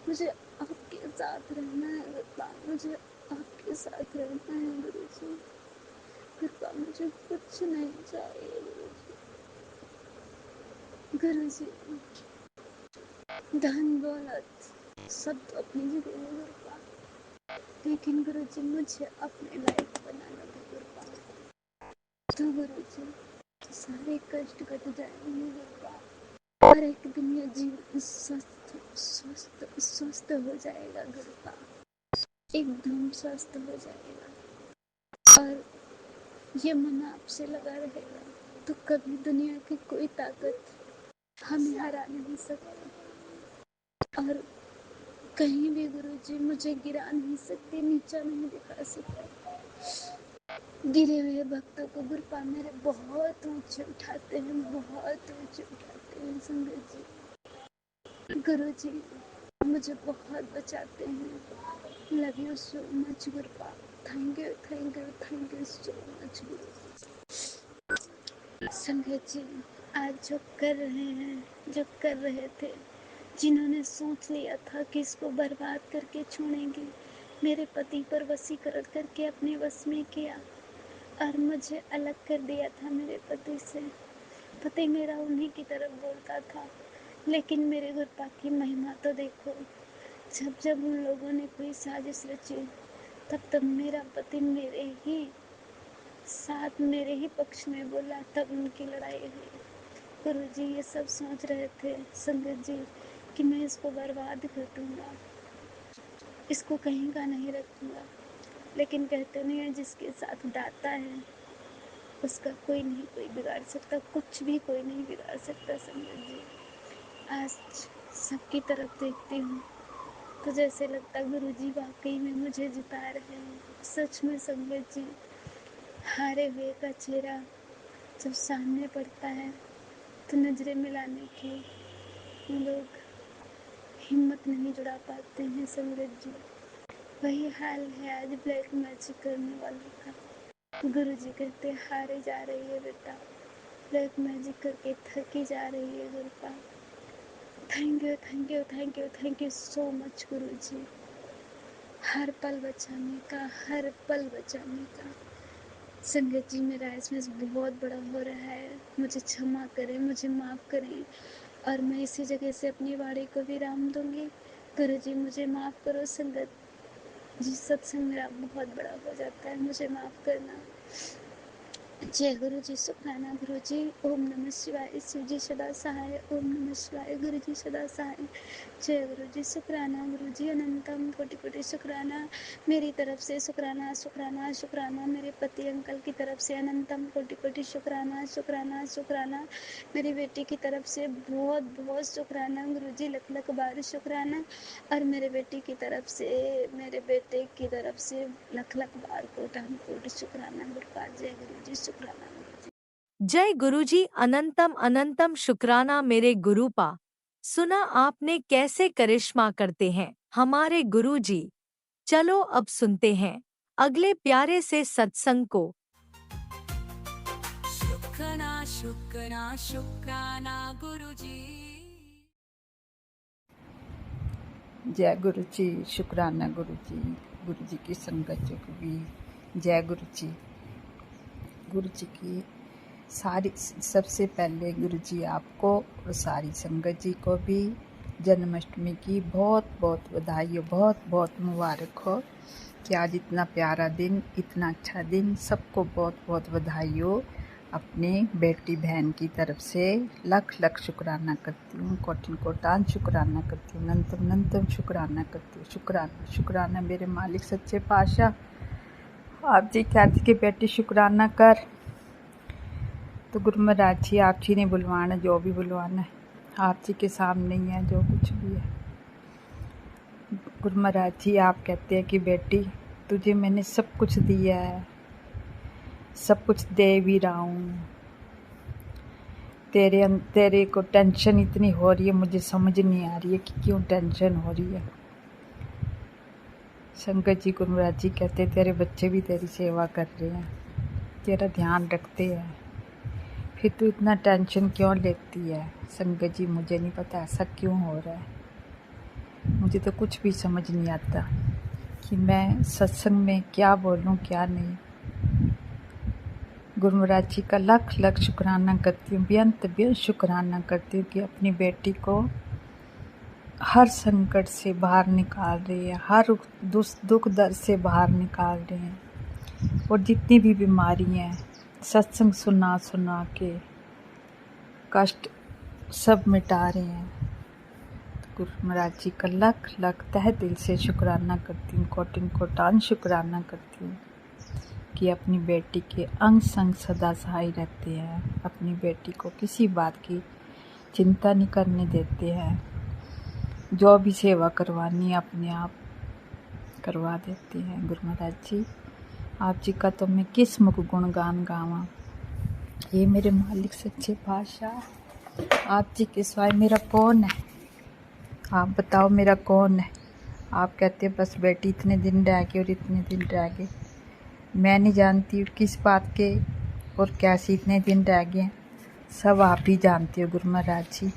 मुझे आपके साथ रहना है गुरुपा, मुझे आपके साथ रहना है गुरुजी। गुरुपा, मुझे कुछ नहीं चाहिए गुरुजी। गुरुजी, धन दौलत सब तो अपनी जगह है गुरुपा, लेकिन गुरुजी मुझे अपने लायक बना लो गुरुपा। तो गुरुजी, सारे कष्ट कट जाएंगे गुरुपा, और एक दिन ये जीवन स्वस्थ स्वस्थ स्वस्थ हो जाएगा गुरुपा, एकदम स्वस्थ हो जाएगा। और ये मन आपसे लगा रहेगा, तो कभी दुनिया की कोई ताकत हमें हरा नहीं सकती। और कहीं भी गुरुजी मुझे गिरा नहीं सकते, नीचा नहीं दिखा सकते। गिरे हुए भक्तों को गुरुपा मेरे बहुत ऊंचे उठाते हैं, बहुत ऊंचे उठाते हैं संगत जी। गुरुजी मुझे बहुत बचाते हैं। Love you so much Gurupa, thank you thank you thank you so much Guruji. संगत जी, आज जो कर रहे हैं, जो कर रहे थे, जिन्होंने सोच लिया था कि इसको बर्बाद करके छोड़ेंगे, मेरे पति पर वशीकरण करके अपने वश में किया और मुझे अलग कर दिया था मेरे पति से। पति मेरा उन्हीं की तरफ बोलता था, लेकिन मेरे गुरुपा की महिमा तो देखो, जब जब उन लोगों ने कोई साजिश रची, तब तब मेरा पति मेरे ही साथ, मेरे ही पक्ष में बोला, तब उनकी लड़ाई हुई। गुरुजी ये सब सोच रहे थे संगत जी कि मैं इसको बर्बाद कर दूंगा, इसको कहीं का नहीं रखूंगा, लेकिन कहते नहीं है जिसके साथ दाता है उसका कोई नहीं कोई बिगाड़ सकता, कुछ भी कोई नहीं बिगाड़ सकता संगत जी। आज सबकी तरफ देखती हूँ तो जैसे लगता गुरुजी वाकई में मुझे जिता रहे हैं। सच में संगत जी, हारे हुए का चेहरा जब सामने पड़ता है तो नजरें मिलाने की लोग हिम्मत नहीं जुड़ा पाते हैं संगत जी। वही हाल है आज ब्लैक मैजिक करने वालों का। गुरुजी कहते हारे जा रही है बेटा, ब्लैक मैजिक करके थकी जा रही है Gurupa. Thank you thank you thank you thank you so much Guruji, हर पल बचाने का, हर पल बचाने का। संगत जी, मेरा इसमें बहुत बड़ा हो रहा है, मुझे क्षमा करें, मुझे माफ़ करें, और मैं इसी जगह से अपनी वाणी को विराम दूंगी। गुरु जी मुझे माफ़ करो संगत जी, सत्संग मेरा बहुत बड़ा हो जाता है, मुझे माफ़ करना। जय गुरु जी। शुक्राना गुरु जी। ओम नमः शिवाय। शिव जी सदा सहाय। ओम नमः शिवाय। गुरु जी सदा सहाय। जय गुरु जी। शुक्राना गुरु जी। अनंतम कोटि कोटि शुक्राना। मेरी तरफ से शुक्राना शुक्राना शुक्राना। मेरे पति अंकल की तरफ से अनंतम कोटि कोटि शुक्राना शुक्राना शुक्राना। मेरी बेटी की तरफ से बहुत बहुत शुक्राना गुरु जी, लख लख बार शुक्राना। और मेरे बेटी की तरफ से, मेरे बेटे की तरफ से लख लख बार कोटान कोटि शुक्राना गुरुपाद। जय गुरु जी। शुक्राना गुरु जी। जय गुरुजी। अनंतम अनंतम शुक्राना मेरे गुरुपा। सुना आपने कैसे करिश्मा करते हैं हमारे गुरुजी। चलो अब सुनते हैं अगले प्यारे से सत्संग को। शुक्राना शुक्राना शुक्राना गुरुजी। जय गुरु जी। शुक्राना गुरु जी की संगत जो भी। जय गुरु जी की सारी, सबसे पहले गुरु जी आपको और सारी संगत जी को भी जन्माष्टमी की बहुत बहुत बधाई हो, बहुत बहुत मुबारक हो कि आज इतना प्यारा दिन, इतना अच्छा दिन, सबको बहुत बहुत बधाई हो। अपने बेटी बहन की तरफ से लख लख शुक्राना करती हूँ, कोटिन कोटान शुक्राना करती हूँ, अनंतम अनंतम शुक्राना करती हूँ। शुक्राना शुक्राना मेरे मालिक सच्चे पातशाह। आप जी कहते कि बेटी शुक्राना कर, तो गुरु महाराज जी आप जी ने बुलवाना, जो भी बुलवाना है आप जी के सामने ही है, जो कुछ भी है। गुरु महाराज जी आप कहते हैं कि बेटी तुझे मैंने सब कुछ दिया है, सब कुछ दे भी रहा हूँ। तेरे को टेंशन इतनी हो रही है, मुझे समझ नहीं आ रही है कि क्यों टेंशन हो रही है। शंकर जी गुरु महाराज जी कहते तेरे बच्चे भी तेरी सेवा कर रहे हैं, तेरा ध्यान रखते हैं, फिर तू इतना टेंशन क्यों लेती है। संगत जी मुझे नहीं पता ऐसा क्यों हो रहा है, मुझे तो कुछ भी समझ नहीं आता कि मैं सत्संग में क्या बोलूं क्या नहीं। गुरु महाराज जी का लख लख शुक्राना करती हूँ, बेअंत शुक्राना करती हूँ कि अपनी बेटी को हर संकट से बाहर निकाल रही है, हर दुख दर्द से बाहर निकाल रहे हैं, और जितनी भी बीमारी हैं सत्संग सुना सुना के कष्ट सब मिटा रहे हैं। गुरु महाराज जी का लख लख तहे दिल से शुक्राना करती हूँ, कोटिन कोटान शुक्राना करती हूँ कि अपनी बेटी के अंग संग सदा सहाय रहते हैं, अपनी बेटी को किसी बात की चिंता नहीं करने देते हैं, जो भी सेवा करवानी है अपने आप करवा देते हैं। गुरु महाराज जी आप जी का तो मैं किस मुख गुणगान गावां। ये मेरे मालिक सच्चे पातशाह, आप जी के सिवाय मेरा कौन है, आप बताओ मेरा कौन है। आप कहते हैं बस बेटी इतने दिन रह गए और इतने दिन रह गए, मैं नहीं जानती हूँ किस बात के और कैसे इतने दिन रह गए, सब आप ही जानते हो। गुरु महाराज जी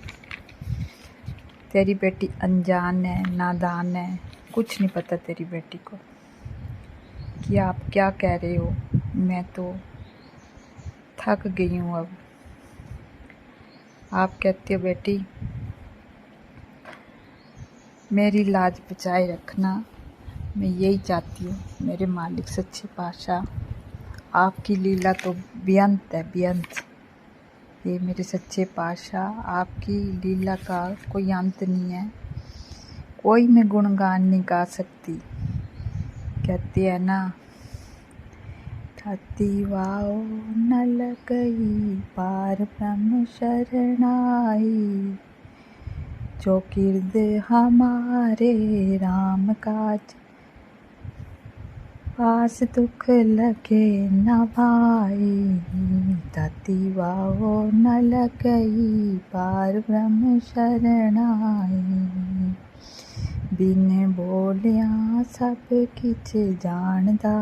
तेरी बेटी अनजान है, नादान है, कुछ नहीं पता तेरी बेटी को कि आप क्या कह रहे हो। मैं तो थक गई हूँ अब। आप कहते हो बेटी मेरी लाज बचाए रखना, मैं यही चाहती हूँ। मेरे मालिक सच्चे पातशाह आपकी लीला तो बेअंत है, बेअंत। ये मेरे सच्चे पातशाह आपकी लीला का कोई अंत नहीं है, कोई मैं गुणगान नहीं गा सकती। कहते हैं ना, धरती वाओ न लगई पार ब्रह्म शरणाई, जो किरद हमारे राम काज पास दुख लगे न भाई, धरती वाओ न लगई पार ब्रह्म शरणाई, बिन बोलिया सब किछ जानदा,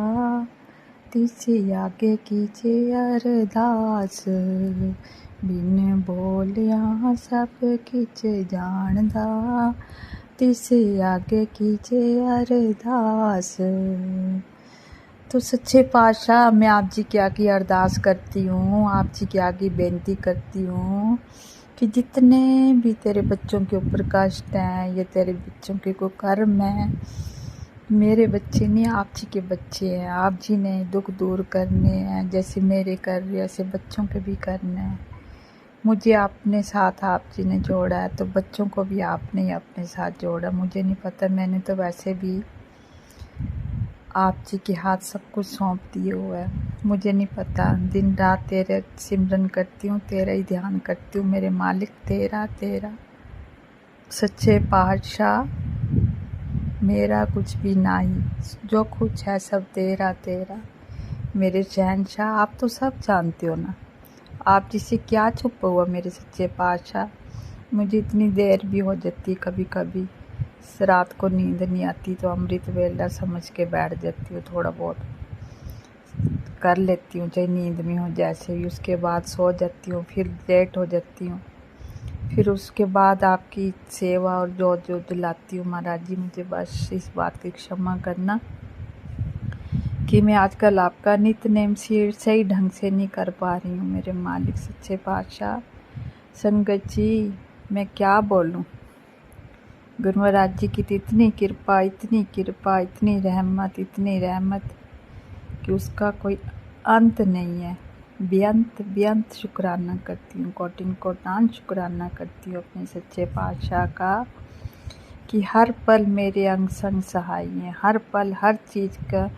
तिस आगे कीजे अरदास, बिन बोलिया सब किछ जानदा, तिस आगे कीजे अरदास। तो सच्चे पातशाह मैं आप जी के आगे अरदास करती हूँ, आप जी के आगे बेनती करती हूँ कि जितने भी तेरे बच्चों के ऊपर कष्ट हैं या तेरे बच्चों के कोई कर्म है, मेरे बच्चे नहीं आप जी के बच्चे हैं। आप जी ने दुख दूर करने हैं, जैसे मेरे कर रहे हैं ऐसे बच्चों के भी करने हैं। मुझे अपने साथ आप जी ने जोड़ा है तो बच्चों को भी आपने ही अपने साथ जोड़ा। मुझे नहीं पता, मैंने तो वैसे भी आप जी के हाथ सब कुछ सौंप दिए हुआ है। मुझे नहीं पता, दिन रात तेरे सिमरन करती हूँ, तेरा ही ध्यान करती हूँ। मेरे मालिक तेरा तेरा सच्चे पातशाह, मेरा कुछ भी नहीं, जो कुछ है सब तेरा तेरा। मेरे शहंशाह, आप तो सब जानते हो ना, आप जिसे क्या छुपा हुआ मेरे सच्चे पातशाह। मुझे इतनी देर भी हो जाती कभी कभी, रात को नींद नहीं आती तो अमृत वेला समझ के बैठ जाती हूँ, थोड़ा बहुत कर लेती हूँ चाहे नींद में हो जैसे भी। उसके बाद सो जाती हूँ, फिर लेट हो जाती हूँ, फिर उसके बाद आपकी सेवा और जो जो दिलाती हूँ। महाराज जी मुझे बस इस बात की क्षमा करना कि मैं आजकल आपका नित्यनेम सही ढंग से नहीं कर पा रही हूँ। मेरे मालिक सच्चे पातशाह, संगत जी मैं क्या बोलूँ। गुरु महाराज जी की तो इतनी कृपा, इतनी कृपा, इतनी रहमत कि उसका कोई अंत नहीं है। बेअंत शुक्राना करती हूँ, कोटिन कोटान शुक्राना करती हूँ अपने सच्चे पातशाह का कि हर पल मेरे अंग संग सहाय हैं। हर पल हर चीज़ का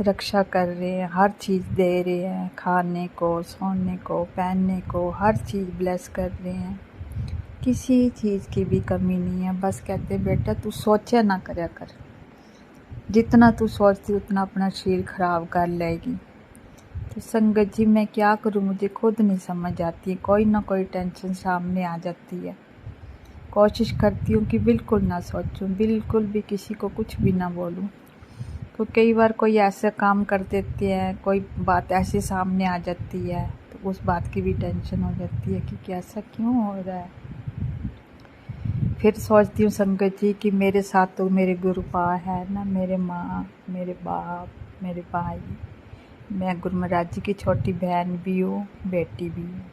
रक्षा कर रहे हैं, हर चीज़ दे रहे हैं, खाने को, सोने को, पहनने को, हर चीज़ ब्लेस कर रहे हैं। किसी चीज़ की भी कमी नहीं है। बस कहते बेटा तू सोचा ना करया कर, जितना तू सोचती उतना अपना शरीर खराब कर लेगी। तो संगत जी मैं क्या करूं, मुझे खुद नहीं समझ आती है। कोई ना कोई टेंशन सामने आ जाती है। कोशिश करती हूँ कि बिल्कुल ना सोचूं, बिल्कुल भी किसी को कुछ भी ना बोलूं। तो कई बार कोई ऐसा काम कर देते हैं, कोई बात ऐसे सामने आ जाती है तो उस बात की भी टेंशन हो जाती है कि ऐसा क्यों हो रहा है। फिर सोचती हूँ संगत जी कि मेरे साथ तो मेरे गुरुपा है ना, मेरे माँ, मेरे बाप, मेरे भाई, मैं गुरु महाराज जी की छोटी बहन भी हूँ, बेटी भी हूँ।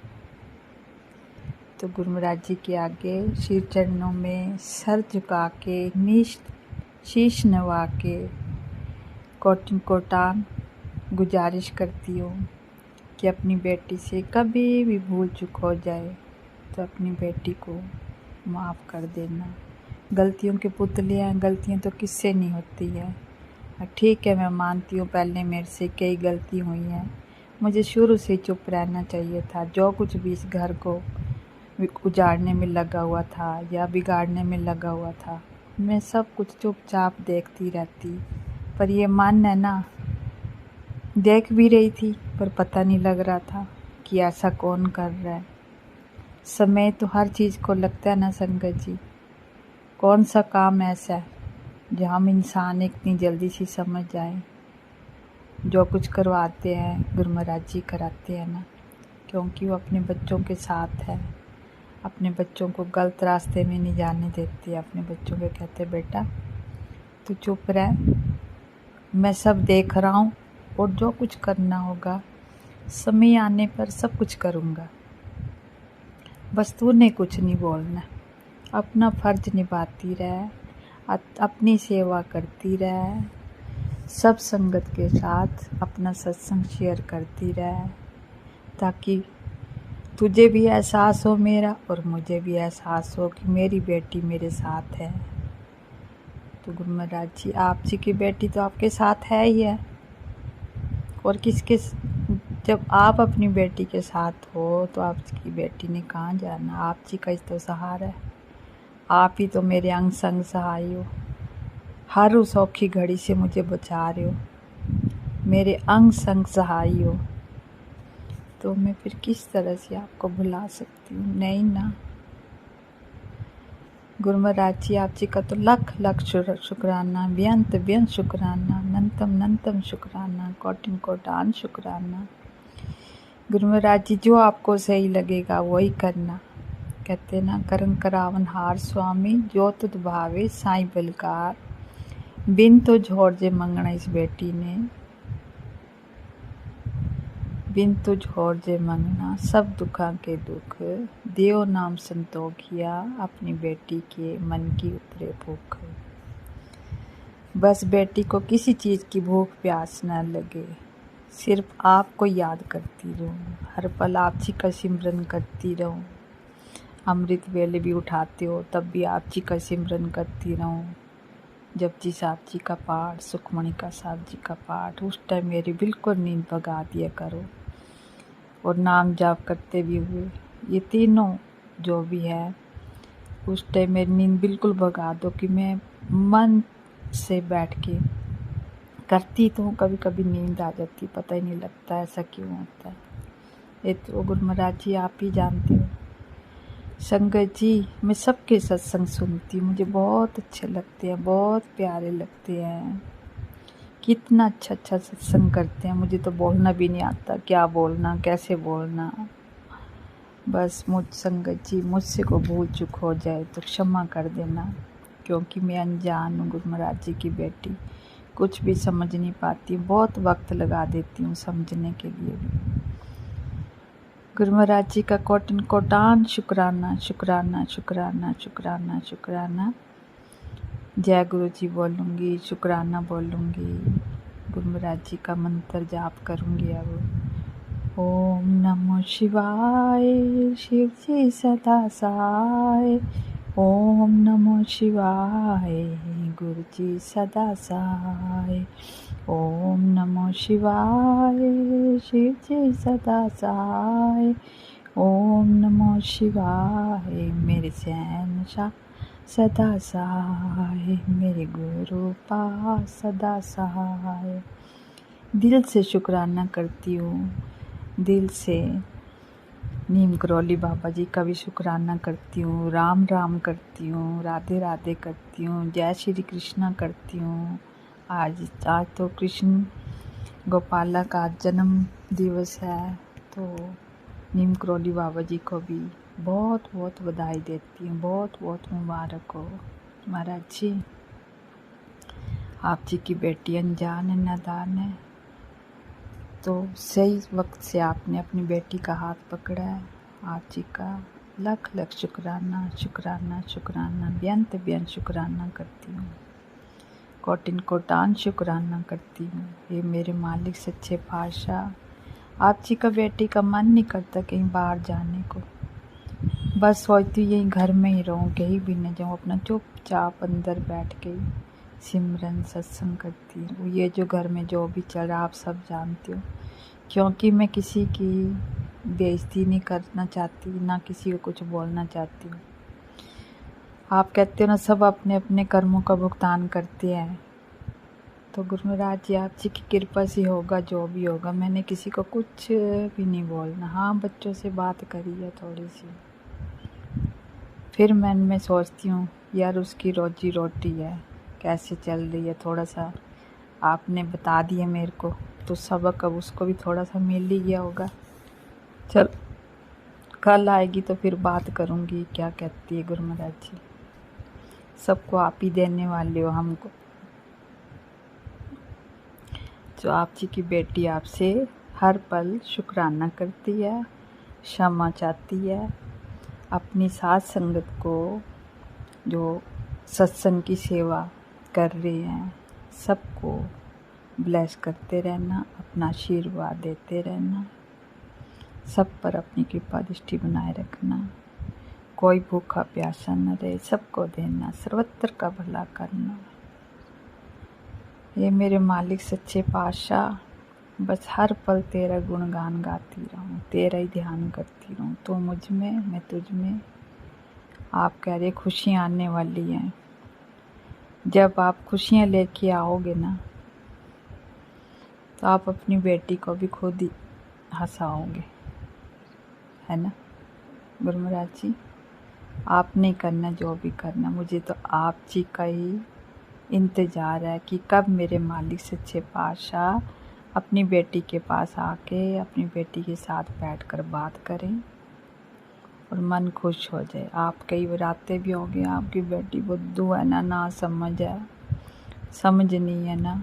तो गुरु महाराज जी के आगे श्री चरणों में सर झुका के शीश नवा के कोटिन कोटान गुजारिश करती हूँ कि अपनी बेटी से कभी भी भूल चूक हो जाए तो अपनी बेटी को माफ़ कर देना। गलतियों के पुतले हैं, गलतियाँ तो किससे नहीं होती है। ठीक है मैं मानती हूँ पहले मेरे से कई गलती हुई हैं, मुझे शुरू से चुप रहना चाहिए था। जो कुछ भी इस घर को उजाड़ने में लगा हुआ था या बिगाड़ने में लगा हुआ था, मैं सब कुछ चुपचाप देखती रहती। पर ये मन है ना, देख भी रही थी पर पता नहीं लग रहा था कि ऐसा कौन कर रहा है। समय तो हर चीज़ को लगता है ना संगत जी। कौन सा काम ऐसा है जो हम इंसान इतनी जल्दी से समझ जाए। जो कुछ करवाते हैं गुरु महाराज जी कराते हैं ना, क्योंकि वो अपने बच्चों के साथ है। अपने बच्चों को गलत रास्ते में नहीं जाने देते। अपने बच्चों को कहते बेटा तू चुप रह, मैं सब देख रहा हूँ और जो कुछ करना होगा समय आने पर सब कुछ करूँगा। बस तूने कुछ नहीं बोलना, अपना फर्ज निभाती रह, अपनी सेवा करती रह, सब संगत के साथ अपना सत्संग शेयर करती रह, ताकि तुझे भी एहसास हो मेरा और मुझे भी एहसास हो कि मेरी बेटी मेरे साथ है। तो गुरु महाराज जी आप जी की बेटी तो आपके साथ है ही है, और किसके, जब आप अपनी बेटी के साथ हो तो आपकी बेटी ने कहाँ जाना। आप जी का तो सहारा है, आप ही तो मेरे अंग संग सहाय हो। हर उस औखी घड़ी से मुझे बचा रहे हो, मेरे अंग संग सहाय हो। तो मैं फिर किस तरह से आपको भुला सकती हूँ, नहीं ना। गुरु महाराज जी आप जी का तो लख लख शुक्राना, बेअंत शुक्राना, नंतम शुक्राना, कोटिन कोटान शुक्राना। गुरु महाराज जी जो आपको सही लगेगा वही करना। कहते ना करन करावन हार स्वामी, जो तुद भावे साईं बलकार। बिन तो झोर जे मंगना इस बेटी ने, बिन तो झोर जे मंगना, सब दुखा के दुख देव नाम संतोखिया। अपनी बेटी के मन की उतरे भूख। बस बेटी को किसी चीज़ की भूख प्यास न लगे, सिर्फ आपको याद करती रहूं, हर पल आपसी का सिमरन करती रहूं। अमृत वेले भी उठाते हो तब भी आप जी का सिमरन करती रहूं। जपजी साहब जी का पाठ, सुखमणि का साहब जी का पाठ, उस टाइम मेरी बिल्कुल नींद भगा दिया करो। और नाम जाप करते भी हुए ये तीनों जो भी है उस टाइम मेरी नींद बिल्कुल भगा दो कि मैं मन से बैठ के करती तो हूँ, कभी कभी नींद आ जाती, पता ही नहीं लगता ऐसा क्यों होता है। ये तो गुरु महाराज जी आप ही जानते हो। संगत जी, मैं सबके सत्संग सुनती हूँ, मुझे बहुत अच्छे लगते हैं, बहुत प्यारे लगते हैं। कितना अच्छा अच्छा सत्संग करते हैं, मुझे तो बोलना भी नहीं आता, क्या बोलना कैसे बोलना। बस मुझ संगत जी, मुझसे को भूल चूक हो जाए तो क्षमा कर देना, क्योंकि मैं अनजान हूँ, गुरु महाराज जी की बेटी, कुछ भी समझ नहीं पाती, बहुत वक्त लगा देती हूँ समझने के लिए भी। गुरु महाराज जी का कोटन कोटान शुक्राना शुक्राना शुक्राना शुक्राना शुक्राना। जय गुरु जी बोलूँगी, शुक्राना बोलूँगी, गुरु महाराज जी का मंत्र जाप करूँगी। अब ओम नमो शिवाय, शिव जी सदा सहाय। ओम नमो शिवाय, गुरु जी सदा सहाय। ओम नमो शिवाय, शिव जी सदा सहाय। ओम नमो शिवाय, मेरे शहंशाह सदा सहाय, मेरे गुरु पास सदा सहाय। दिल से शुक्राना करती हूँ, दिल से नीम करौली बाबा जी का भी शुक्राना करती हूँ, राम राम करती हूँ, राधे राधे करती हूँ, जय श्री कृष्णा करती हूँ। आज तो कृष्ण गोपाला का जन्म दिवस है, तो नीम करौली बाबा जी को भी बहुत बहुत बधाई देती हूँ, बहुत बहुत मुबारक हो। महाराज जी, आप जी की बेटी अनजान है, नादान है, तो सही वक्त से आपने अपनी बेटी का हाथ पकड़ा है। आप जी का लख लख शुक्राना शुक्राना शुक्राना, बेअंत बेअंत शुक्राना करती हूँ, कोटिन कोटान शुक्राना करती हूँ। ये मेरे मालिक सच्चे पातशाह, आप जी का बेटी का मन नहीं करता कहीं बाहर जाने को, बस सोचती यही घर में ही रहूँ, कहीं भी न जाऊँ, अपना चुपचाप अंदर बैठ के सिमरन सत्संग करती हूँ। ये जो घर में जो भी चल रहा आप सब जानते हो, क्योंकि मैं किसी की बेइज्जती नहीं करना चाहती, ना किसी को कुछ बोलना चाहती हूँ। आप कहते हो ना सब अपने अपने कर्मों का भुगतान करते हैं, तो गुरु महाराज जी आप जी की कृपा से होगा जो भी होगा। मैंने किसी को कुछ भी नहीं बोलना, हाँ बच्चों से बात करी है थोड़ी सी, फिर मैं सोचती हूँ यार उसकी रोजी रोटी है, कैसे चल रही है, थोड़ा सा आपने बता दिया मेरे को, तो सबक अब उसको भी थोड़ा सा मिल ही गया होगा। चल कल आएगी तो फिर बात करूँगी क्या कहती है गुरु महाराज जी। सबको आप ही देने वाले हो हमको, जो आप जी की बेटी आपसे हर पल शुक्राना करती है, क्षमा चाहती है। अपनी साथ संगत को जो सत्संग की सेवा कर रहे हैं सबको ब्लेस करते रहना, अपना आशीर्वाद देते रहना, सब पर अपनी कृपा दृष्टि बनाए रखना, कोई भूखा प्यासा न रहे, सबको देना, सर्वत्र का भला करना। ये मेरे मालिक सच्चे पातशाह, बस हर पल तेरा गुणगान गाती रहूं, तेरा ही ध्यान करती रहूं, तो मुझ में मैं तुझ में। आप कह रहे खुशियाँ आने वाली हैं, जब आप खुशियाँ लेके आओगे ना तो आप अपनी बेटी को भी खुद ही हंसाओगे, है ना गुरु महाराज जी। आप नहीं करना जो भी करना, मुझे तो आप जी का ही इंतज़ार है कि कब मेरे मालिक सच्चे पातशाह अपनी बेटी के पास आके अपनी बेटी के साथ बैठकर बात करें और मन खुश हो जाए। आप कई बार आते भी होंगे, आपकी बेटी बुद्धू है ना समझ है, समझ नहीं है ना,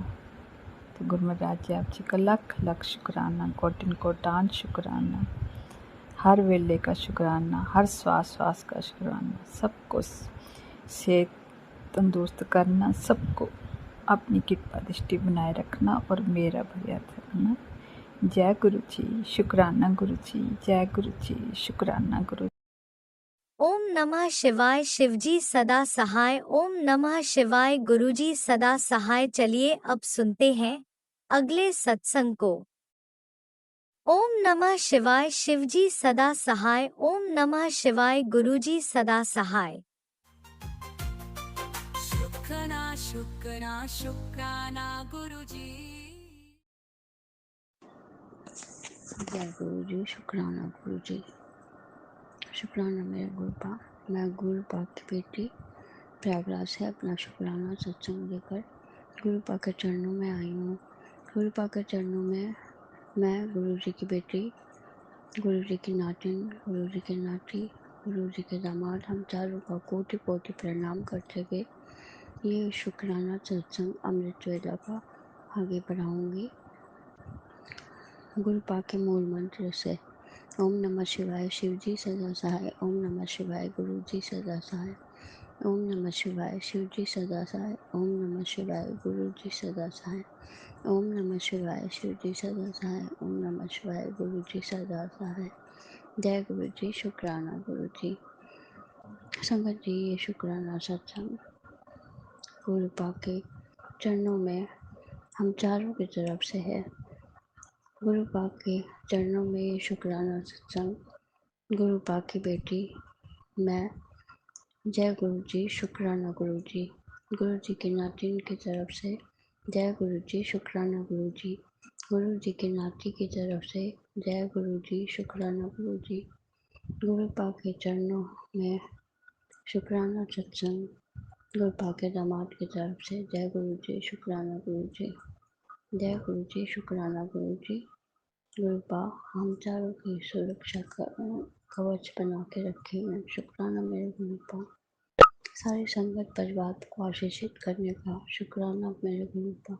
तो गुरु महाराज जी आप जी का लख लख शुक्राना, कोटिन कोटान शुक्राना, हर वेले का शुक्राना, हर श्वास श्वास का शुक्राना, सबको सेहत तंदुरुस्त करना, सबको अपनी कृपा दृष्टि बनाए रखना और मेरा भला करना। जय गुरु जी, शुक्राना गुरु जी, जय गुरु जी, शुक्राना गुरु। ओम नमः शिवाय। शिवजी सदा सहाय। ओम नमः शिवाय। गुरुजी सदा सहाय। चलिए अब सुनते हैं अगले सत्संग को। ओम नमः शिवाय। शिवजी सदा सहाय। ओम नमः शिवाय। गुरुजी सदा सहाय। शुक्राना शुक्राना शुक्राना गुरुजी। जय गुरु जी, शुक्राना गुरु जी, शुक्राना मेरे गुरुपा। मैं गुरुपा की बेटी प्रयागराज से अपना शुक्राना सत्संग लेकर गुरुपा के चरणों में आई हूँ। गुरुपा के चरणों में मैं गुरु जी की बेटी, गुरु जी की नातिन, गुरु जी के नाती, गुरु जी के दामाद, हम चारों का कोटि कोटि प्रणाम करते हुए ये शुक्राना सत्संग अमृत वेला का आगे बढ़ाऊंगी। गुरुपा के मूल मंत्र से ओम नमः शिवाय। शिव जी सदा सहाय। ओम नमः शिवाय। गुरु जी सदा सहाय। ओम नमः शिवाय। शिव जी सदा सहाय। ओम नमः शिवाय। गुरु जी सदा सहाय। ओम नमः शिवाय। शिव जी सदा सहाय। ओम नमः शिवाय। गुरु जी सदा सहाय। जय गुरु जी, शुक्राना गुरु जी। संगत जी, ये शुक्राना सत्संग गुरुपा के चरणों में हम चारों की तरफ से है। गुरुपा के चरणों में ये शुक्राना सत्संग गुरुपा की बेटी मैं, जय गुरु जी, शुक्राना गुरु जी। गुरु जी की नातिन की तरफ से जय गुरु जी, शुक्राना गुरु जी। गुरु जी की नाती की तरफ से जय गुरु जी, शुक्राना गुरु जी। गुरुपा के चरणों में शुक्राना सत्संग गुरुपा के दामाद की तरफ से जय गुरु जी, शुक्राना गुरु जी। जय गुरु जी, शुक्राना गुरु जी। गुरुपा हम चारों की सुरक्षा कवच बना के रखे हैं। शुक्राना मेरे गुरुपा। सारी संगत परिवार को आशीषित करने का शुक्राना मेरे गुरुपा।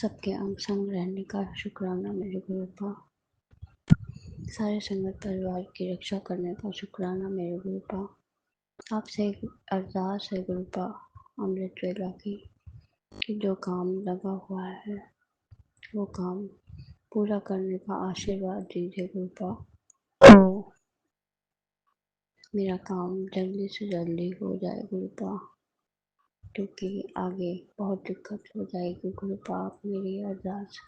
सबके अंग संग रहने का शुक्राना मेरे गुरुपा। सारे संगत परिवार की रक्षा करने का शुक्राना मेरे गुरुपा। आपसे एक अरदास है गुरुपा अमृत वेला की, कि जो काम लगा हुआ है वो काम पूरा करने का आशीर्वाद दीजिए गुरुपा। तो मेरा काम जल्दी से जल्दी हो जाए गुरुपा, क्योंकि आगे बहुत दिक्कत हो जाएगी गुरुपा। आप मेरी अरदास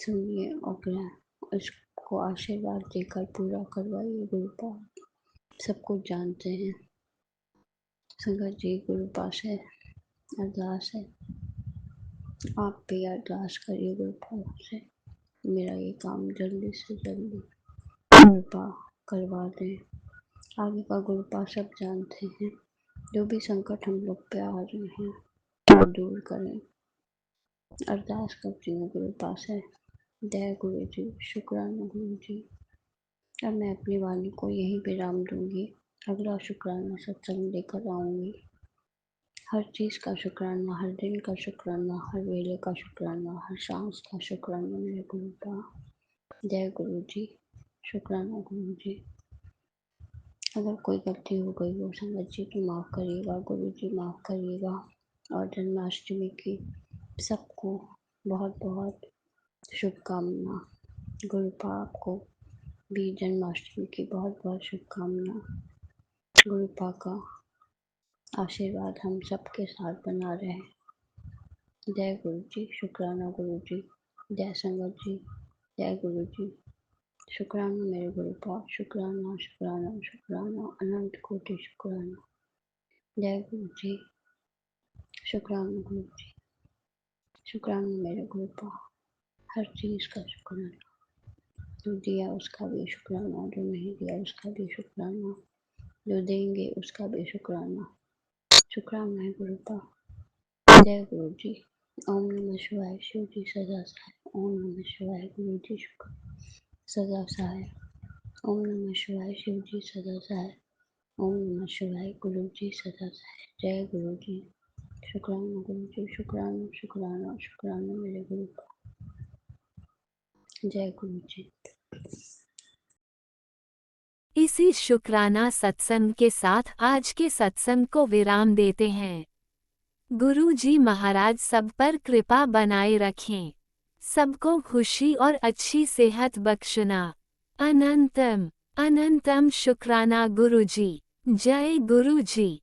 सुनिए और इसको आशीर्वाद देकर पूरा करवाइए गुरुपा। सब कुछ जानते हैं संगत जी, गुरुपा से अरदास है, आप भी अरदास करिए गुरुपा से मेरा ये काम जल्दी से जल्दी गुरुपा करवा दें। आगे का गुरुपा सब जानते हैं। जो भी संकट हम लोग पे आ रहे हैं वो दूर करें। अरदास करती हूँ गुरुपा से। जय गुरु जी, शुक्राना गुरु जी। अब मैं अपनी वाणी को यहीं विराम दूंगी। अगला शुक्राना सत्संग लेकर आऊंगी। हर चीज़ का शुक्राना, हर दिन का शुक्राना, हर वेले का शुक्राना, हर सांस का शुक्राना मेरे गुरुपा। जय गुरु जी, शुक्राना गुरु जी। अगर कोई गलती हो गई हो संगत जी तो माफ़ करिएगा गुरु जी, माफ़ करिएगा। और जन्माष्टमी की सबको बहुत बहुत शुभकामना। गुरुपा आपको भी जन्माष्टमी की बहुत बहुत शुभकामना। गुरुपा का आशीर्वाद हम सबके साथ बना रहे। जय गुरु जी, शुक्राना गुरु जी। जय संगत जी, जय गुरु जी। शुक्राना मेरे गुरुपा। शुक्राना शुक्राना शुक्राना, अनंत कोटि शुक्राना। जय गुरु जी, शुक्राना गुरु जी। शुक्राना मेरे गुरुपा। हर चीज़ का शुक्राना। जो दिया उसका भी शुक्राना, जो नहीं दिया उसका भी शुक्राना, जो देंगे उसका भी शुक्राना। शुक्राना है गुरुपा। जय गुरु जी। ओम नमः शिवाय। शिव जी सदा सहाय। ओम नमः शिवाय। गुरु जी शुक्र सदा सहाय। ओम नमः शिवाय। शिव जी सदा सहाय। ओम नमः शिवाय। गुरु जी सदा सहाय। जय गुरु जी, शुक्राना गुरु जी। शुक्राना शुक्राना शुक्राना मेरे गुरुपा। जय गुरु जी। इसी शुक्राना सत्संग के साथ आज के सत्संग को विराम देते हैं। गुरु जी महाराज सब पर कृपा बनाए रखें, सबको खुशी और अच्छी सेहत बख्शना। अनंतम अनंतम शुक्राना गुरुजी। जय गुरुजी।